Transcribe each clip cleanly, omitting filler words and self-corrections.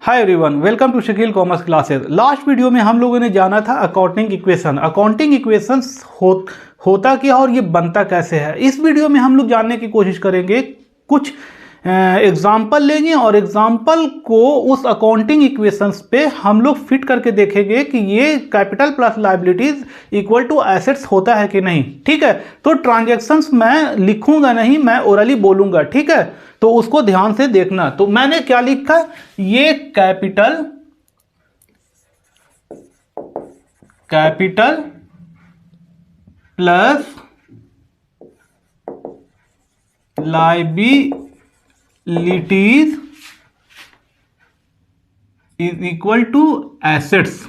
Hi everyone, welcome to Shakeel commerce classes. Last video में हम लोगों ने जाना था अकाउंटिंग इक्वेशन। अकाउंटिंग इक्वेशंस होता क्या और ये बनता कैसे है। इस वीडियो में हम लोग जानने की कोशिश करेंगे, कुछ एग्जाम्पल लेंगे और एग्जाम्पल को उस अकाउंटिंग इक्वेशंस पे हम लोग फिट करके देखेंगे कि ये capital plus liabilities equal to assets होता है कि नहीं। ठीक है, तो ट्रांजैक्शंस मैं लिखूंगा नहीं, मैं ओरली बोलूंगा। ठीक है, तो उसको ध्यान से देखना। तो मैंने क्या लिखा, ये capital plus liabilities is equal to assets.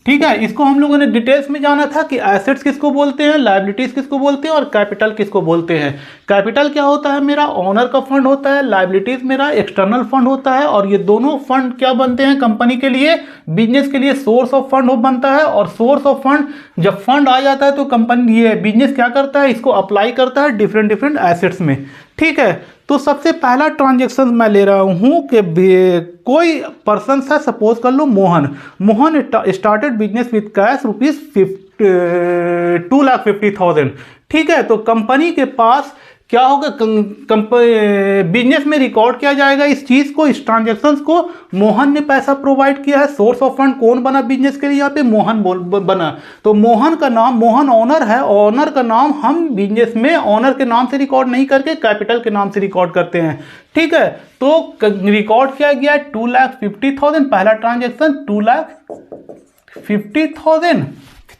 ठीक है, इसको हम लोगों ने डिटेल्स में जाना था कि एसेट्स किसको बोलते हैं, लायबिलिटीज किसको बोलते हैं और कैपिटल किसको बोलते हैं। कैपिटल क्या होता है, मेरा ओनर का फंड होता है। लायबिलिटीज मेरा एक्सटर्नल फंड होता है। और ये दोनों फंड क्या बनते हैं कंपनी के लिए, बिजनेस के लिए सोर्स ऑफ फंड बनता है। और सोर्स ऑफ फंड, जब फंड आ जाता है तो कंपनी, ये बिजनेस क्या करता है, इसको अप्लाई करता है डिफरेंट डिफरेंट एसेट्स में। ठीक है, तो सबसे पहला ट्रांजैक्शन मैं ले रहा हूं कि कोई पर्सन है, सपोज कर लो Mohan started business with cash rupees 2,50,000। ठीक है, तो कंपनी के पास क्या होगा, बिजनेस में रिकॉर्ड किया जाएगा इस चीज को, इस ट्रांजैक्शंस को। मोहन ने पैसा प्रोवाइड किया है। सोर्स ऑफ फंड कौन बना बिजनेस के लिए, यहाँ पे मोहन बना। तो मोहन का नाम, मोहन ओनर है, ओनर का नाम हम बिजनेस में ओनर के नाम से रिकॉर्ड नहीं करके कैपिटल के नाम से रिकॉर्ड करते हैं। ठीक है, तो रिकॉर्ड किया गया 2,50,000, पहला ट्रांजेक्शन 2,50,000।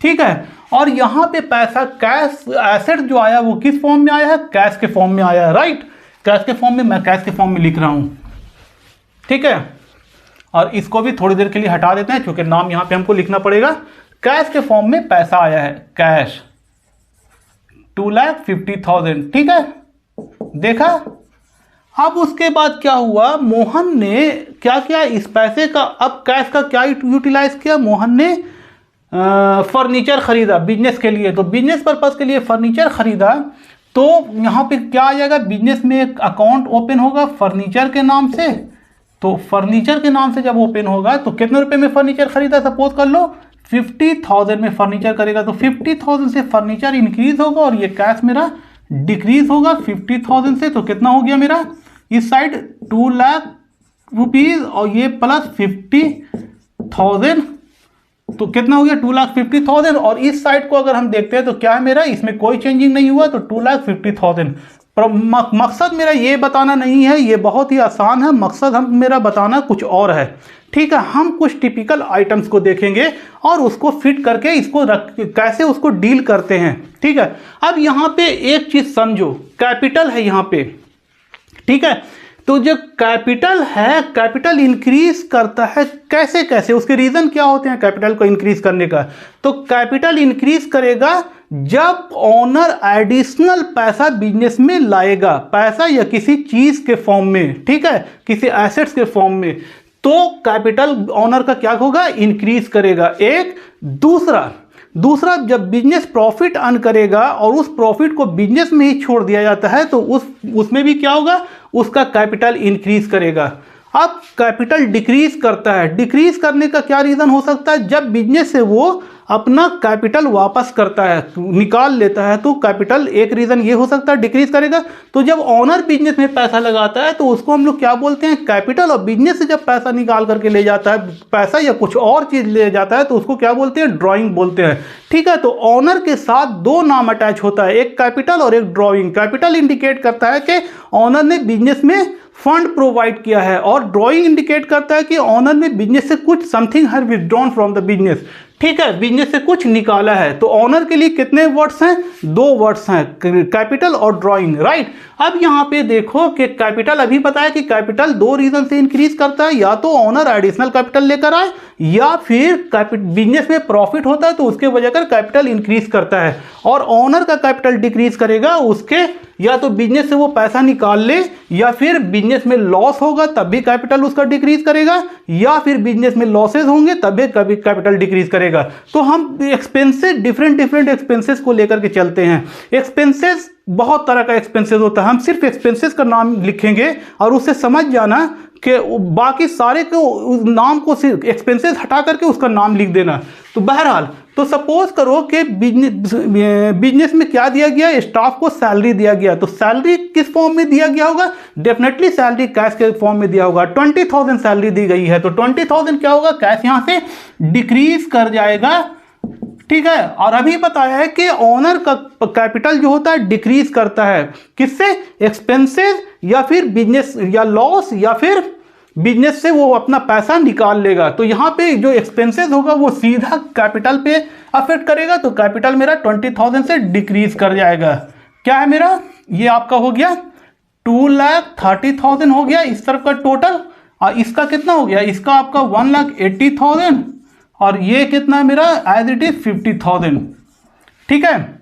ठीक है, और यहां पे पैसा कैश एसेट जो आया वो किस फॉर्म में आया है, कैश के फॉर्म में आया है। राइट, कैश के फॉर्म में, मैं कैश के फॉर्म में लिख रहा हूं। ठीक है, और इसको भी थोड़ी देर के लिए हटा देते हैं क्योंकि नाम यहां पे हमको लिखना पड़ेगा। कैश के फॉर्म में पैसा आया है, कैश 2,50,000। ठीक है, देखा। अब उसके बाद क्या हुआ, मोहन ने क्या किया, इस पैसे का, अब कैश का क्या यूटिलाइज किया, मोहन ने फर्नीचर खरीदा बिजनेस के लिए। तो बिजनेस पर्पस के लिए फर्नीचर खरीदा, तो यहाँ पे क्या आ जाएगा, बिजनेस में एक अकाउंट ओपन होगा फर्नीचर के नाम से। तो फर्नीचर के नाम से जब ओपन होगा तो कितने रुपए में फर्नीचर खरीदा, सपोज कर लो 50,000 में फर्नीचर करेगा। तो 50,000 से फर्नीचर इंक्रीज होगा और ये कैश मेरा डिक्रीज होगा 50,000 से। तो कितना हो गया मेरा, इस साइड 2 लाख रुपीज और ये प्लस 50,000, तो कितना हो गया 2,50,000। और इस साइड को अगर हम देखते हैं तो क्या है मेरा, इसमें कोई चेंजिंग नहीं हुआ, तो 2,50,000। पर मकसद मेरा ये बताना नहीं है, ये बहुत ही आसान है। मकसद हम मेरा बताना कुछ और है। ठीक है, हम कुछ टिपिकल आइटम्स को देखेंगे और उसको फिट करके इसको कैसे उसको डील करते हैं। ठीक है, अब यहाँ पे एक चीज समझो, कैपिटल है यहाँ पे। ठीक है, तो जो कैपिटल है, कैपिटल इंक्रीज करता है कैसे कैसे, उसके रीजन क्या होते हैं कैपिटल को इंक्रीज करने का। तो कैपिटल इंक्रीज करेगा जब ओनर एडिशनल पैसा बिजनेस में लाएगा, पैसा या किसी चीज के फॉर्म में। ठीक है, किसी एसेट्स के फॉर्म में, तो कैपिटल ओनर का क्या होगा, इंक्रीज करेगा। एक दूसरा जब बिजनेस प्रॉफिट अर्न करेगा और उस प्रॉफिट को बिजनेस में ही छोड़ दिया जाता है तो उसमें भी क्या होगा, उसका कैपिटल इंक्रीज करेगा। अब कैपिटल डिक्रीज करता है, डिक्रीज करने का क्या रीजन हो सकता है, जब बिजनेस से वो अपना कैपिटल वापस करता है, निकाल लेता है, तो कैपिटल एक रीजन ये हो सकता है डिक्रीज करेगा। तो जब ओनर बिजनेस में पैसा लगाता है तो उसको हम लोग क्या बोलते हैं, कैपिटल। और बिजनेस से जब पैसा निकाल करके ले जाता है, पैसा या कुछ और चीज ले जाता है, तो उसको क्या बोलते हैं, ड्रॉइंग बोलते हैं। ठीक है, तो ओनर के साथ दो नाम अटैच होता है, एक कैपिटल और एक ड्रॉइंग। कैपिटल इंडिकेट करता है कि ओनर ने बिजनेस में फंड प्रोवाइड किया है, और ड्रॉइंग इंडिकेट करता है कि ओनर ने बिजनेस से कुछ something have withdrawn from the business. ठीक है, बिजनेस से कुछ निकाला है। तो ओनर के लिए कितने वर्ड्स हैं, 2 वर्ड्स हैं, कैपिटल और ड्रॉइंग। राइट, अब यहां पे देखो कि कैपिटल, अभी पता है कि कैपिटल 2 रीजन से इंक्रीज करता है, या तो ओनर एडिशनल कैपिटल लेकर आए, या फिर बिजनेस में प्रॉफिट होता है तो उसके वजह कर कैपिटल इंक्रीज करता है। और ओनर का कैपिटल डिक्रीज करेगा, उसके या तो बिजनेस से वो पैसा निकाल ले, या फिर बिजनेस में लॉस होगा तब भी कैपिटल उसका डिक्रीज करेगा, या फिर बिजनेस में लॉसेज होंगे तब भी कभी कैपिटल डिक्रीज करेगा। तो हम एक्सपेंसेस, डिफरेंट एक्सपेंसेस को लेकर के चलते हैं। एक्सपेंसेस बहुत तरह का एक्सपेंसेस होता है, हम सिर्फ एक्सपेंसेस का नाम लिखेंगे और उससे समझ जाना कि बाकी सारे को उस नाम को सिर्फ एक्सपेंसेस हटा करके उसका नाम लिख देना। तो बहरहाल, तो सपोज करो कि बिजनेस में क्या दिया गया, स्टाफ को सैलरी दिया गया, तो सैलरी किस फॉर्म में दिया गया होगा, डेफिनेटली सैलरी कैश के फॉर्म में दिया होगा। 20,000 सैलरी दी गई है तो 20,000 क्या होगा, कैश यहां से डिक्रीज कर जाएगा, ठीक है। और अभी बताया है कि ओनर का कैपिटल जो होता है डिक्रीज करता है, किससे, एक्सपेंसेस या फिर बिजनेस या लॉस या फिर बिजनेस से वो अपना पैसा निकाल लेगा। तो यहाँ पे जो एक्सपेंसेस होगा वो सीधा कैपिटल पे अफेक्ट करेगा, तो कैपिटल मेरा 20,000 से डिक्रीज कर जाएगा। क्या है मेरा, ये आपका हो गया 2,30,000 हो गया इस तरफ का टोटल, और इसका कितना हो गया, इसका आपका 1,80,000, और ये कितना है मेरा, एज इट इज 50,000, ठीक है।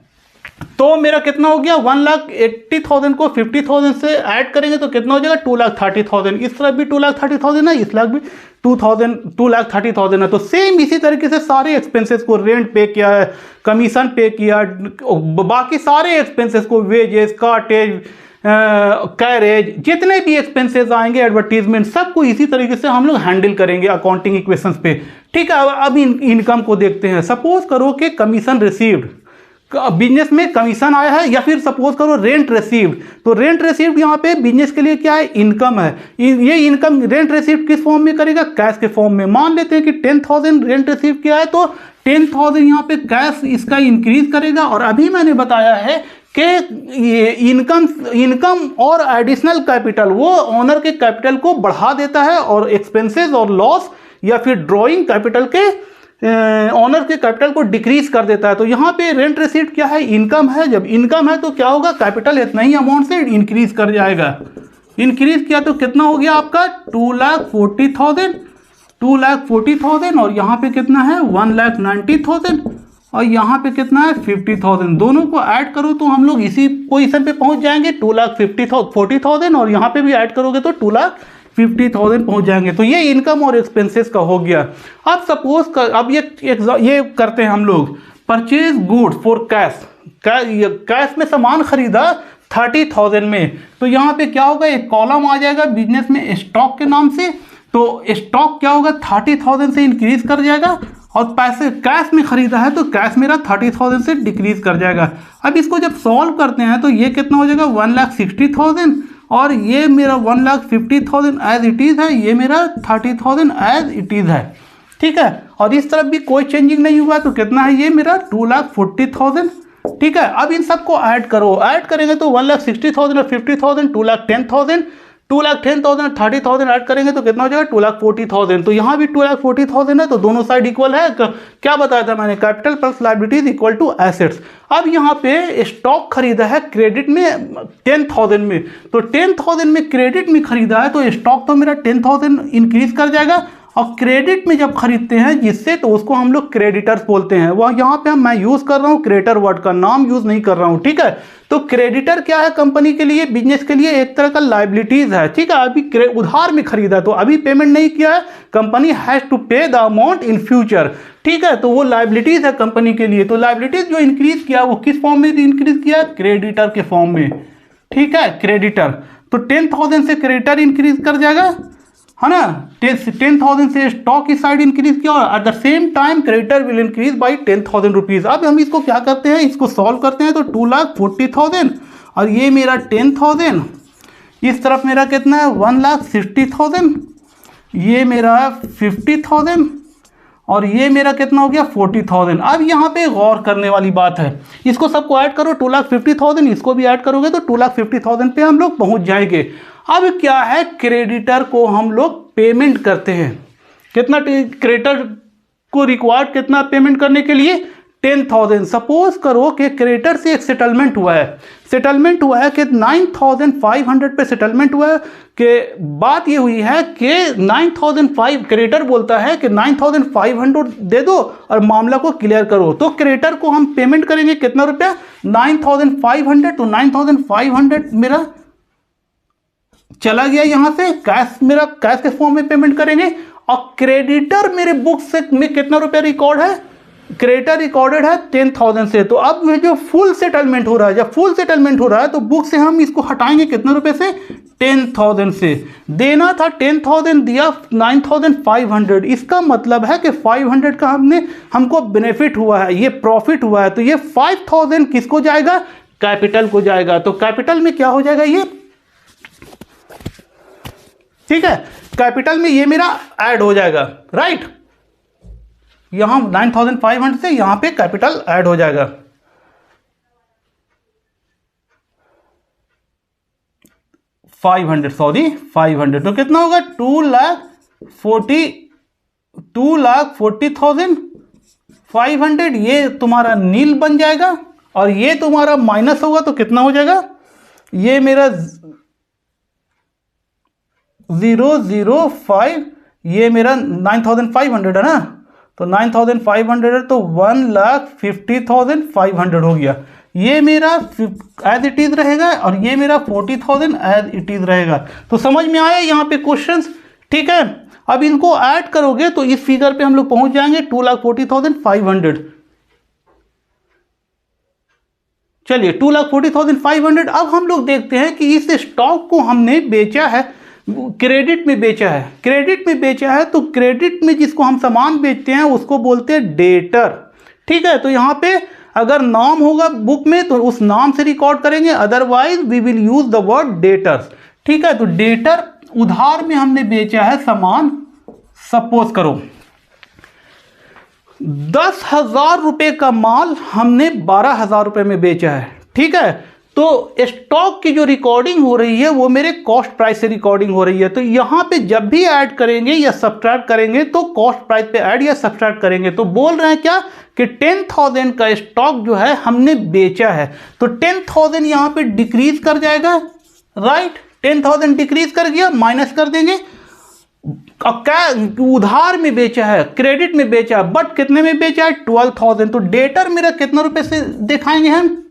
तो मेरा कितना हो गया, 1,80,000 को 50,000 से ऐड करेंगे तो कितना हो जाएगा, 2,30,000। इस तरफ भी 2,30,000 है, इस तरफ भी 2,30,000 है। तो सेम इसी तरीके से सारे एक्सपेंसेस को, रेंट पे किया है, कमीशन पे किया, बाकी सारे एक्सपेंसेस को, वेजेस, कार्टेज, कैरेज, जितने भी एक्सपेंसेस आएंगे, एडवर्टीजमेंट, सबको इसी तरीके से हम लोग हैंडल करेंगे अकाउंटिंग इक्वेशंस पे, ठीक है। अब इनकम को देखते हैं। सपोज करो कि कमीशन रिसीव्ड, बिजनेस में कमीशन आया है, या फिर सपोज करो रेंट रिसीव्ड, तो रेंट रिसीव्ड यहाँ पे बिजनेस के लिए क्या है, इनकम है। ये इनकम रेंट रिसीव्ड किस फॉर्म में करेगा, कैश के फॉर्म में। मान लेते हैं कि 10,000 रेंट रिसीव किया है, तो 10,000 यहाँ पे कैश इसका इंक्रीज करेगा। और अभी मैंने बताया है कि ये इनकम और एडिशनल कैपिटल वो ओनर के कैपिटल को बढ़ा देता है, और एक्सपेंसेस और लॉस या फिर ड्रॉइंग कैपिटल के ओनर के कैपिटल को डिक्रीज कर देता है। तो यहाँ पे रेंट रिसीट क्या है, इनकम है। जब इनकम है तो क्या होगा, कैपिटल इतना ही अमाउंट से इंक्रीज कर जाएगा। इंक्रीज किया तो कितना हो गया आपका 2,40,000 और यहाँ पे कितना है 1,90,000 और यहाँ पे कितना है 50,000। दोनों को ऐड करो तो हम लोग इसी पोजीशन पे पहुंच जाएंगे 2,40,000 और यहाँ पे भी ऐड करोगे तो 2,50,000 पहुंच जाएंगे। तो ये इनकम और एक्सपेंसेस का हो गया। अब सपोज कर, अब ये करते हैं हम लोग, परचेज गुड्स फॉर कैश में सामान खरीदा 30,000 में, तो यहाँ पे क्या होगा, एक कॉलम आ जाएगा बिजनेस में स्टॉक के नाम से। तो स्टॉक क्या होगा 30,000 से इंक्रीज कर जाएगा, और पैसे कैश में खरीदा है तो कैश मेरा 30,000 से डिक्रीज कर जाएगा। अब इसको जब सॉल्व करते हैं तो ये कितना हो जाएगा 1,60,000 और ये मेरा 1,50,000 एज इट इज़ है, ये मेरा 30,000 एज इट इज़ है, ठीक है। और इस तरफ भी कोई चेंजिंग नहीं हुआ तो कितना है ये मेरा 2,40,000, ठीक है। अब इन सबको ऐड करो, ऐड करेंगे तो 1,60,000 और 50,000 2,10,000, 2,10,000 30,000 ऐड करेंगे तो कितना हो जाएगा 2,40,000। तो यहाँ भी 2,40,000 है, तो दोनों साइड इक्वल है। क्या बताया था मैंने, capital plus liabilities equal to assets. अब यहाँ पे स्टॉक खरीदा है क्रेडिट में 10,000 में, तो 10,000 में क्रेडिट में खरीदा है तो स्टॉक तो मेरा 10,000 इंक्रीज कर जाएगा। और क्रेडिट में जब खरीदते हैं जिससे, तो उसको हम लोग क्रेडिटर्स बोलते हैं। वह यहाँ पे मैं यूज कर रहा हूँ क्रेडिटर वर्ड का, नाम यूज नहीं कर रहा हूँ, ठीक है। तो क्रेडिटर क्या है, कंपनी के लिए, बिजनेस के लिए एक तरह का लायबिलिटीज है, ठीक है। अभी उधार में खरीदा तो अभी पेमेंट नहीं किया है, कंपनी हैज टू पे द अमाउंट इन फ्यूचर, ठीक है। तो वो लायबिलिटीज है कंपनी के लिए। तो लायबिलिटीज जो इंक्रीज किया वो किस फॉर्म में इंक्रीज किया, क्रेडिटर के फॉर्म में, ठीक है, क्रेडिटर। तो 10,000 से क्रेडिटर इंक्रीज कर जाएगा, है ना। 10,000 से स्टॉक की साइड इंक्रीज किया और eight the same time creditor will increase by 10,000 rupees. अब हम इसको क्या करते हैं, इसको सॉल्व करते हैं तो 2,40,000 और ये मेरा 10,000, इस तरफ मेरा कितना है 1,60,000, ये मेरा 50,000 और ये मेरा कितना हो गया 40,000। अब यहाँ पे गौर करने वाली बात है, इसको सबको ऐड करो 2,50,000, इसको भी ऐड करोगे तो 2,50,000 पे हम लोग पहुँच जाएंगे। अब क्या है, क्रेडिटर को हम लोग पेमेंट करते हैं, कितना क्रेडिटर को रिक्वायर्ड कितना पेमेंट करने के लिए 10,000। सपोज करो कि क्रेडिटर से एक सेटलमेंट हुआ है, सेटलमेंट हुआ है कि 9,500 पे सेटलमेंट हुआ है। कि बात ये हुई है कि 9,500 क्रेडिटर बोलता है कि 9,500 दे दो और मामला को क्लियर करो। तो क्रेडिटर को हम पेमेंट करेंगे कितना रुपया 9,500, तो 9,500 मेरा चला गया यहाँ से, कैश मेरा कैश के फॉर्म में पेमेंट करेंगे। और क्रेडिटर मेरे बुक से में कितना रुपया रिकॉर्ड है क्रेडिटर रिकॉर्डेड है 10,000 से। तो अब ये जो फुल सेटलमेंट हो रहा है, जब फुल सेटलमेंट हो रहा है तो बुक से हम इसको हटाएंगे कितने रुपए से, 10,000 से। देना था 10,000, दिया 9,500। इसका मतलब है कि 500 का हमको बेनिफिट हुआ है, ये प्रॉफिट हुआ है। तो ये 5,000 किसको जाएगा, कैपिटल को जाएगा। तो कैपिटल में क्या हो जाएगा ये, ठीक है, कैपिटल में ये मेरा ऐड हो जाएगा, राइट। यहां 9,500 से यहां पे कैपिटल ऐड हो जाएगा। $500 तो कितना होगा, 2,40,500। ये तुम्हारा नील बन जाएगा और ये तुम्हारा माइनस होगा तो कितना हो जाएगा, ये मेरा 005, ये मेरा 9,500 है ना, तो 9,500 तो 1,50,500 हो गया। ये मेरा एज इट इज रहेगा और ये मेरा 40,000 एज इट इज रहेगा। तो समझ में आया यहाँ पे क्वेश्चंस, ठीक है। अब इनको ऐड करोगे तो इस फिगर पे हम लोग पहुंच जाएंगे 2,40,500। चलिए 2,40,500। अब हम लोग देखते हैं कि इस स्टॉक को हमने बेचा है, क्रेडिट में बेचा है, क्रेडिट में बेचा है। तो क्रेडिट में जिसको हम सामान बेचते हैं उसको बोलते हैं डेटर, ठीक है। तो यहाँ पे अगर नाम होगा बुक में तो उस नाम से रिकॉर्ड करेंगे, otherwise we will use the word debtors, ठीक है। तो डेटर, उधार में हमने बेचा है सामान, सपोज करो 10,000 रुपए का माल हमने 12,000 रुपए में बेचा है, ठीक है। तो स्टॉक की जो रिकॉर्डिंग हो रही है वो मेरे कॉस्ट प्राइस से रिकॉर्डिंग हो रही है। तो यहां पे जब भी ऐड करेंगे या सब्ट्रैक्ट करेंगे तो कॉस्ट प्राइस पे ऐड या सब्ट्रैक्ट करेंगे। तो बोल रहे हैं क्या कि 10,000 का स्टॉक जो है हमने बेचा है, तो 10,000 यहां पे डिक्रीज कर जाएगा, राइट। 10,000 डिक्रीज कर गया, माइनस कर देंगे। क्या उधार में बेचा है, क्रेडिट में बेचा है, बट कितने में बेचा है, 12,000। तो डेटर मेरा कितना रुपए से दिखाएंगे हम,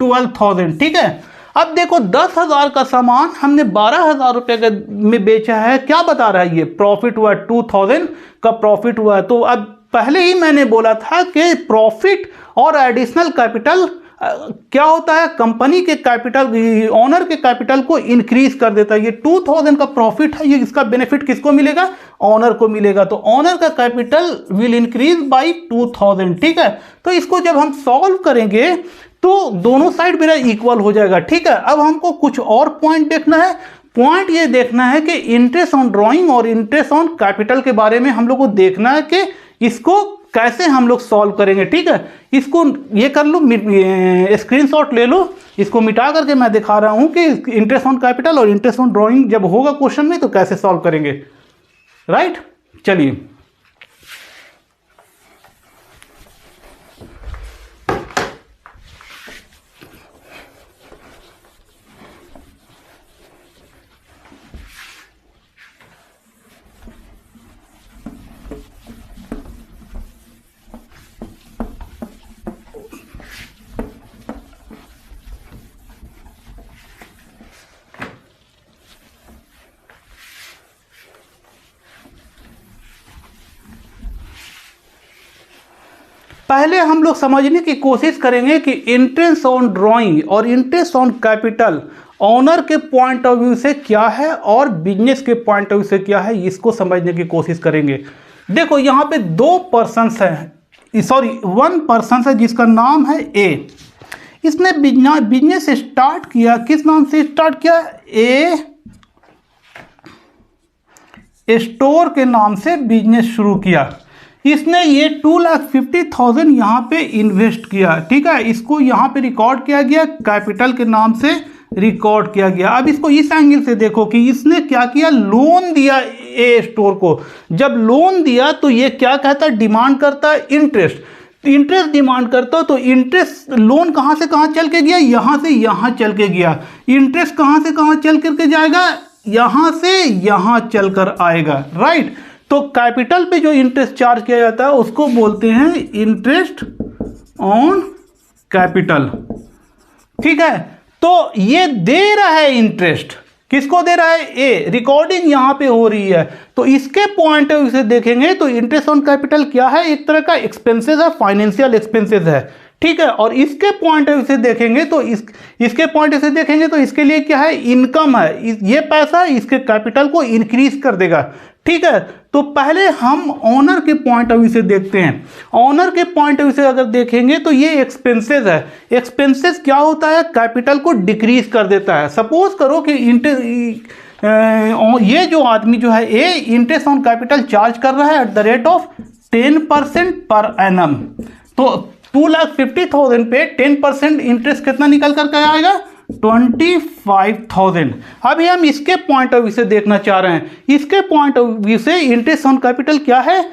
12,000, ठीक है। अब देखो 10,000 का सामान हमने 12,000 रुपए में बेचा है, क्या बता रहा है ये, प्रॉफिट हुआ 2,000 का प्रॉफिट हुआ है। तो अब पहले ही मैंने बोला था कि प्रॉफिट और एडिशनल कैपिटल क्या होता है, कंपनी के कैपिटल, ओनर के कैपिटल को इंक्रीज कर देता है। ये 2,000 का प्रॉफिट है, ये इसका बेनिफिट किसको मिलेगा, ओनर को मिलेगा। तो ओनर का कैपिटल विल इंक्रीज बाय 2,000, ठीक है। तो इसको जब हम सॉल्व करेंगे तो दोनों साइड मेरा इक्वल हो जाएगा, ठीक है। अब हमको कुछ और पॉइंट देखना है। पॉइंट ये देखना है कि इंटरेस्ट ऑन ड्राइंग और इंटरेस्ट ऑन कैपिटल के बारे में हम लोग को देखना है कि इसको कैसे हम लोग सॉल्व करेंगे, ठीक है। इसको ये कर लो, स्क्रीनशॉट ले लो, इसको मिटा करके मैं दिखा रहा हूं कि इंटरेस्ट ऑन कैपिटल और इंटरेस्ट ऑन ड्राइंग जब होगा क्वेश्चन में तो कैसे सॉल्व करेंगे, राइट। चलिए पहले हम लोग समझने की कोशिश करेंगे कि इंटरेस्ट ऑन ड्राइंग और इंटरेस्ट ऑन कैपिटल ओनर के पॉइंट ऑफ व्यू से क्या है और बिजनेस के पॉइंट ऑफ व्यू से क्या है, इसको समझने की कोशिश करेंगे। देखो यहाँ पे दो पर्सन्स हैं, सॉरी वन पर्सन है जिसका नाम है ए। इसने बिजनेस स्टार्ट किया, किस नाम से स्टार्ट किया, ए स्टोर के नाम से बिजनेस शुरू किया। इसने ये 2,50,000 यहाँ पे इन्वेस्ट किया, ठीक है। इसको यहाँ पे रिकॉर्ड किया गया, कैपिटल के नाम से रिकॉर्ड किया गया। अब इसको इस एंगल से देखो कि इसने क्या किया, लोन दिया ए स्टोर को। जब लोन दिया तो ये क्या कहता है, डिमांड करता है इंटरेस्ट, इंटरेस्ट डिमांड करता हो। तो इंटरेस्ट लोन कहाँ से कहाँ चल के गया, यहाँ से यहाँ चल के गया। इंटरेस्ट कहाँ से कहाँ चल करके जाएगा, यहाँ से यहाँ चल कर आएगा, राइट। तो कैपिटल पे जो इंटरेस्ट चार्ज किया जाता है उसको बोलते हैं इंटरेस्ट ऑन कैपिटल, ठीक है। तो ये दे रहा है इंटरेस्ट, किसको दे रहा है? ए। रिकॉर्डिंग यहां पे हो रही है, तो इसके पॉइंट ऑफ व्यू से देखेंगे तो इंटरेस्ट ऑन कैपिटल क्या है? एक तरह का एक्सपेंसेस है, फाइनेंशियल एक्सपेंसेस है, ठीक है। और इसके पॉइंट ऑफ व्यू से देखेंगे तो इसके पॉइंट से देखेंगे तो इसके लिए क्या है? इनकम है। ये पैसा इसके कैपिटल को इंक्रीज कर देगा, ठीक है। तो पहले हम ऑनर के पॉइंट ऑफ व्यू से देखते हैं। ऑनर के पॉइंट ऑफ व्यू से अगर देखेंगे तो ये एक्सपेंसेस है। एक्सपेंसेस क्या होता है? कैपिटल को डिक्रीज कर देता है। सपोज करो कि ये जो आदमी जो है ए, इंटरेस्ट ऑन कैपिटल चार्ज कर रहा है at the rate of 10% per annum. तो 2,50,000 पे 10% इंटरेस्ट कितना निकल कर आएगा? 25,000। अभी हम इसके पॉइंट ऑफ व्यू से देखना चाह रहे हैं। इसके पॉइंट ऑफ व्यू से इंटरेस्ट ऑन कैपिटल क्या है?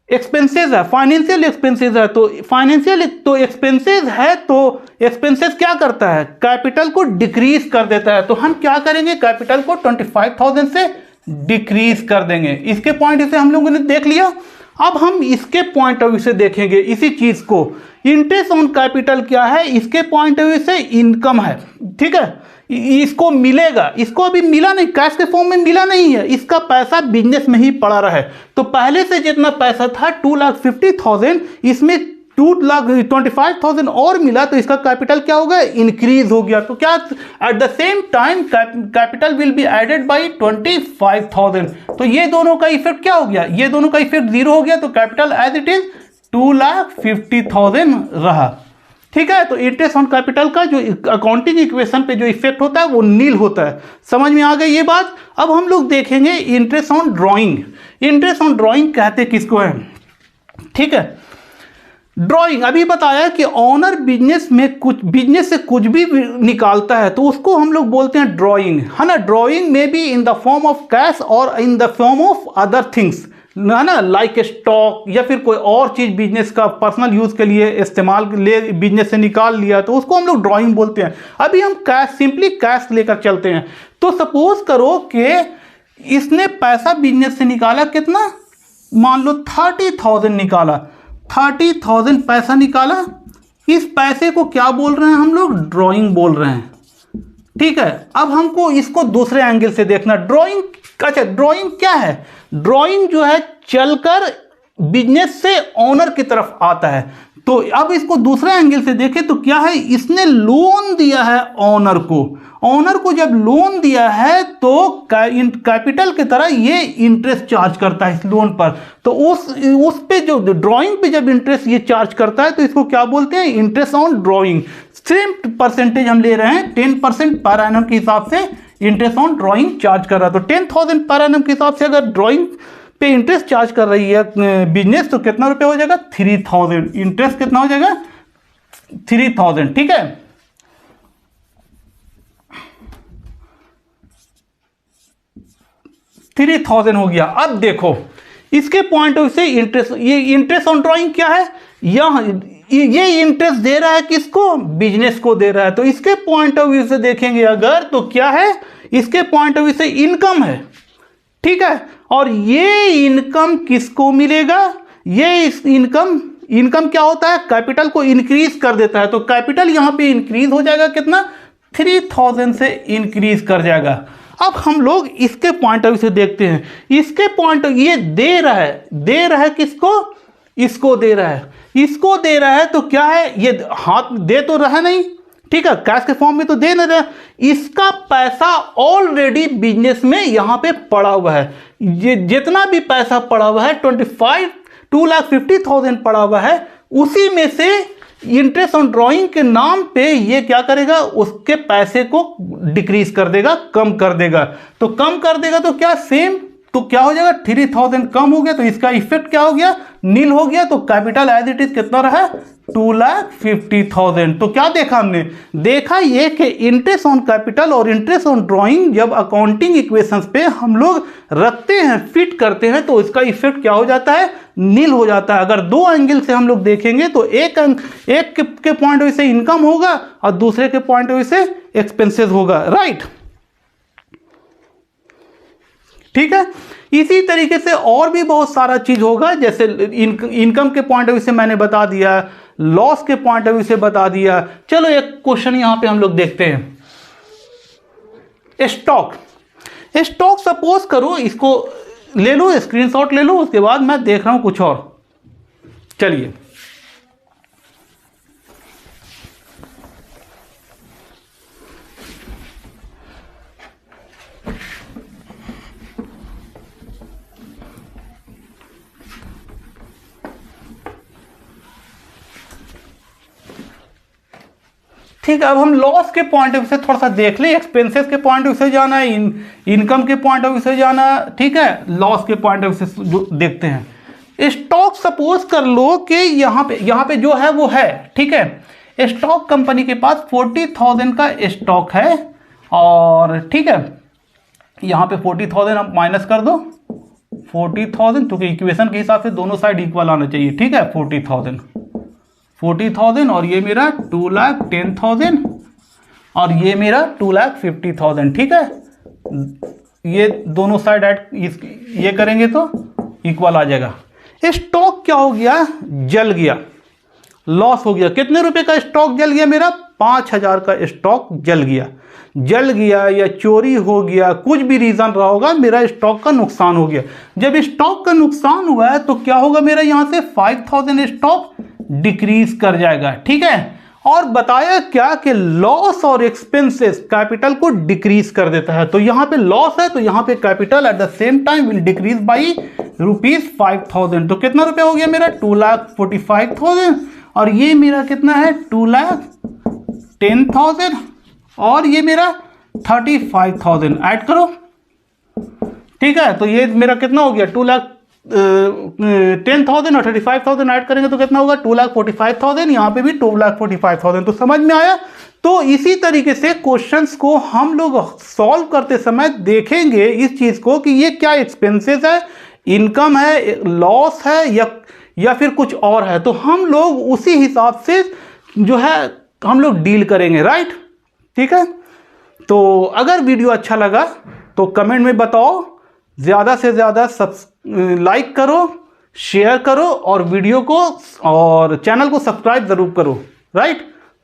एक्सपेंसेस है, फाइनेंशियल एक्सपेंसेस है। तो फाइनेंशियल तो एक्सपेंसेस है, तो एक्सपेंसेस क्या करता है? कैपिटल को डिक्रीज कर देता है। तो हम क्या करेंगे? कैपिटल को 25,000 से डिक्रीज कर देंगे। इसके पॉइंट से हम लोगों ने देख लिया। अब हम इसके पॉइंट ऑफ व्यू से देखेंगे इसी चीज को। इंटरेस्ट ऑन कैपिटल क्या है? इसके पॉइंट ऑफ व्यू से इनकम है, ठीक है। इसको मिलेगा, इसको अभी मिला नहीं, कैश के फॉर्म में मिला नहीं है, इसका पैसा बिजनेस में ही पड़ा रहा है। तो पहले से जितना पैसा था 2,50,000, इसमें 2,25,000 और मिला, तो इसका कैपिटल क्या होगा? इंक्रीज हो गया। तो क्या at the same time capital will be added by 25,000। तो ये दोनों का इफेक्ट क्या हो गया? ये दोनों का इफेक्ट जीरो हो गया। तो कैपिटल एज इट इज 2,50,000 रहा, ठीक है। तो इंटरेस्ट ऑन कैपिटल का जो अकाउंटिंग इक्वेशन पे जो इफेक्ट होता है वो नील होता है। समझ में आ गई ये बात? अब हम लोग देखेंगे interest on drawing. Interest on drawing कहते किसको है? ठीक है, ड्राइंग अभी बताया कि ऑनर बिजनेस से कुछ भी निकालता है तो उसको हम लोग बोलते हैं ड्राइंग, है ना। ड्राइंग में भी in the form of cash और in the form of other things, है ना, लाइक स्टॉक या फिर कोई और चीज बिजनेस का पर्सनल यूज के लिए इस्तेमाल बिजनेस से निकाल लिया तो उसको हम लोग ड्राइंग बोलते हैं। अभी हम कैश, सिंपली कैश लेकर चलते हैं। तो सपोज करो कि इसने पैसा बिजनेस से निकाला, कितना? मान लो 30,000 निकाला, 30,000 पैसा निकाला। इस पैसे को क्या बोल रहे हैं हम लोग? ड्राइंग बोल रहे हैं, ठीक है। अब हमको इसको दूसरे एंगल से देखना। ड्राइंग, अच्छा ड्राइंग क्या है? ड्राइंग जो है चलकर बिजनेस से ओनर की तरफ आता है। तो अब इसको दूसरे एंगल से देखें तो क्या है? इसने लोन दिया है ओनर को। ओनर को जब लोन दिया है तो कैपिटल की तरह ये इंटरेस्ट चार्ज करता है इस लोन पर। तो उस पे जो ड्राइंग पे जब इंटरेस्ट ये चार्ज करता है तो इसको क्या बोलते हैं? Interest on drawing. Same percentage हम ले रहे हैं, 10% पर एनम के हिसाब से इंटरेस्ट ऑन ड्राइंग चार्ज कर रहा है। तो 10,000 पर एनम के हिसाब से अगर ड्राइंग पे इंटरेस्ट चार्ज कर रही है बिजनेस तो कितना रुपए हो जाएगा? 3,000। इंटरेस्ट कितना हो जाएगा? 3,000, ठीक है। $3,000 हो गया। अब देखो इसके पॉइंट ऑफ व्यू से इंटरेस्ट, ये इंटरेस्ट ऑन ड्राइंग क्या है? ये इंटरेस्ट दे रहा है किसको? बिजनेस को दे रहा है। तो इसके पॉइंट ऑफ व्यू से देखेंगे अगर तो क्या है? इसके पॉइंट ऑफ व्यू से इनकम है, ठीक है। और ये इनकम किसको मिलेगा? ये इनकम क्या होता है? कैपिटल को इंक्रीज कर देता है। तो कैपिटल यहां पे इंक्रीज हो जाएगा, कितना? 3,000 से इंक्रीज कर जाएगा। अब हम लोग इसके पॉइंट ऑफ व्यू से देखते हैं। इसके पॉइंट ऑफ ये दे रहा है किसको? इसको दे रहा है, इसको दे रहा है। तो क्या है? ये हाथ दे तो रहा नहीं, ठीक है, कैश के फॉर्म में तो दे नहीं रहा। इसका पैसा ऑलरेडी बिजनेस में यहां पे पड़ा हुआ है। ये जितना भी पैसा पड़ा हुआ है 2,50,000 पड़ा हुआ है, उसी में से इंटरेस्ट ऑन ड्राइंग के नाम पे ये क्या करेगा? उसके पैसे को डिक्रीज कर देगा, कम कर देगा। तो कम कर देगा तो क्या? सेम। तो क्या हो जाएगा? 3,000 कम हो गया तो इसका इफेक्ट क्या हो गया? नील हो गया। तो कैपिटल एज इट इज कितना रहा? 2,50,000। तो क्या देखा हमने? देखा ये कि इंटरेस्ट ऑन कैपिटल और इंटरेस्ट ऑन ड्राइंग जब अकाउंटिंग इक्वेशंस पे हम लोग रखते हैं, फिट करते हैं, तो इसका इफेक्ट क्या हो जाता है? नील हो जाता है। अगर दो एंगल से हम लोग देखेंगे तो एक के पॉइंट ऑफ व्यू से इनकम होगा और दूसरे के पॉइंट ऑफ व्यू से एक्सपेंसेस होगा, राइट, ठीक है। इसी तरीके से और भी बहुत सारा चीज होगा, जैसे इनकम के पॉइंट ऑफ व्यू से मैंने बता दिया, लॉस के पॉइंट ऑफ व्यू से बता दिया। चलो एक क्वेश्चन यहां पे हम लोग देखते हैं। स्टॉक, स्टॉक सपोज करो, इसको ले लो, स्क्रीनशॉट ले लो, उसके बाद मैं देख रहा हूं कुछ और। चलिए ठीक है, अब हम लॉस के पॉइंट ऑफ व्यू से थोड़ा सा देख लें, एक्सपेंसेस के पॉइंट ऑफ व्यू से जाना है, इनकम के पॉइंट ऑफ व्यू से जाना, ठीक है, लॉस के पॉइंट ऑफ व्यू से जो देखते हैं। स्टॉक सपोज कर लो कि यहाँ पे जो है वो है, ठीक है, स्टॉक कंपनी के पास 40,000 का स्टॉक है, और ठीक है, यहाँ पे 40,000 आप माइनस कर दो, 40,000, क्योंकि इक्वेशन के हिसाब से दोनों साइड इक्वल आना चाहिए, ठीक है, 40,000 और ये मेरा 2,10,000 और ये मेरा 2,50,000, ठीक है, ये दोनों साइड ऐड ये करेंगे तो इक्वल आ जाएगा। स्टॉक क्या हो गया, जल गया, लॉस हो गया। कितने रुपए का स्टॉक जल गया मेरा, 5,000 का स्टॉक जल गया या चोरी हो गया, कुछ भी रीजन रहा होगा, मेरा स्टॉक का नुकसान हो गया। जब स्टॉक का नुकसान हुआ है तो क्या होगा, मेरा यहां से 5,000 स्टॉक डिक्रीज कर जाएगा, ठीक है। और बताया क्या कि लॉस और एक्सपेंसेस कैपिटल को डिक्रीज कर देता है, तो यहां पे लॉस है तो यहां पे capital eight the same time will decrease by ₹5,000। तो कितना रुपया हो गया मेरा, 2,45,000, और ये मेरा कितना है, 2,10,000, और ये मेरा 35,000 ऐड करो, ठीक है। तो ये मेरा कितना हो गया, 2,10,000 और 35,000 ऐड करेंगे तो कितना होगा, 2,45,000, यहाँ पे भी 2,45,000। तो समझ में आया। तो इसी तरीके से क्वेश्चंस को हम लोग सॉल्व करते समय देखेंगे इस चीज को कि ये क्या एक्सपेंसेस है, इनकम है, लॉस है, या फिर कुछ और है। तो हम लोग उसी हिसाब से जो है हम लोग डील करेंगे, राइट, ठीक है। तो अगर वीडियो अच्छा लगा तो कमेंट में बताओ, ज़्यादा से ज़्यादा लाइक करो, शेयर करो, और वीडियो को और चैनल को सब्सक्राइब ज़रूर करो, right.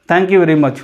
Thank you very much.